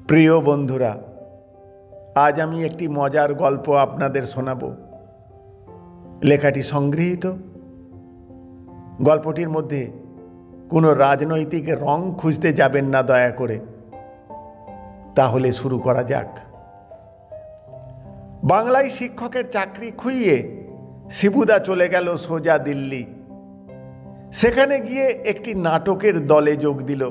প্রিয় বন্ধুরা, আজ আমি একটি মজার গল্প আপনাদের শোনাব। লেখাটি সংগৃহীত। গল্পটির মধ্যে কোনো রাজনৈতিক রং খুঁজতে যাবেন না দয়া করে। তাহলে শুরু করা যাক। বাংলায় শিক্ষকের চাকরি খুইয়ে শিবুদা চলে গেল সোজা দিল্লি। সেখানে গিয়ে একটি নাটকের দলে যোগ দিল।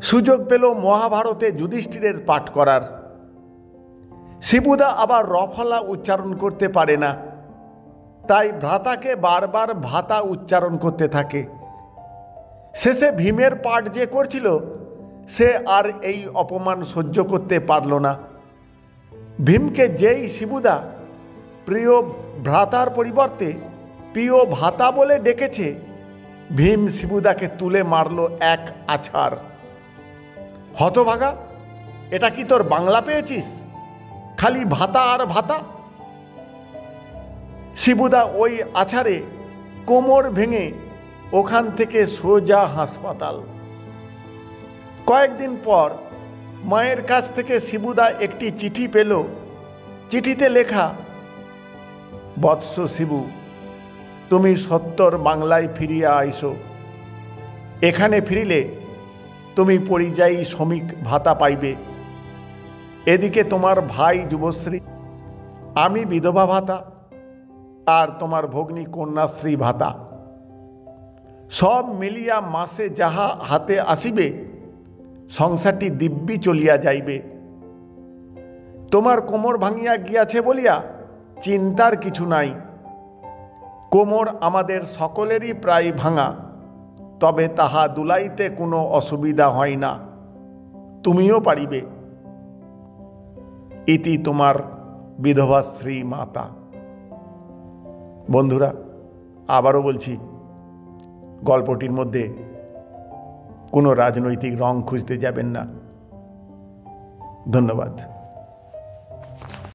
সুযোগ পেল মহাভারতে যুধিষ্ঠিরের পাঠ করার। শিবুদা আবার রফলা উচ্চারণ করতে পারে না, তাই ভ্রাতাকে বারবার ভাতা উচ্চারণ করতে থাকে। শেষে ভীমের পাঠ যে করছিল, সে আর এই অপমান সহ্য করতে পারল না। ভীমকে যেই শিবুদা প্রিয় ভ্রাতার পরিবর্তে প্রিয় ভাতা বলে ডেকেছে, ভীম শিবুদাকে তুলে মারল এক আছাড়। হতভাগা, এটা কি তোর বাংলা পেয়েছিস? খালি ভাতা আর ভাতা। শিবুদা ওই আছাড়ে কোমর ভেঙে ওখান থেকে সোজা হাসপাতাল। কয়েকদিন পর মায়ের কাছ থেকে শিবুদা একটি চিঠি পেল। চিঠিতে লেখা, বৎস শিবু, তুমি সত্তর বাংলায় ফিরিয়া আইসো। এখানে ফিরিলে তুমি পরিযায়ী শ্রমিক ভাতা পাইবে। এদিকে তোমার ভাই যুবশ্রী, আমি বিধবা ভাতা, আর তোমার ভগ্নী কন্যাশ্রী ভাতা। সব মিলিয়া মাসে যাহা হাতে আসিবে, সংসারটি দিব্যি চলিয়া যাইবে। তোমার কোমর ভাঙিয়া গিয়াছে বলিয়া চিন্তার কিছু নাই। কোমর আমাদের সকলেরই প্রায় ভাঙা, তবে তাহা দুলাইতে কোনো অসুবিধা হয় না। তুমিও পারিবে। ইতি তোমার বিধবাশ্রী মাতা। বন্ধুরা, আবারও বলছি, গল্পটির মধ্যে কোনো রাজনৈতিক রং খুঁজতে যাবেন না। ধন্যবাদ।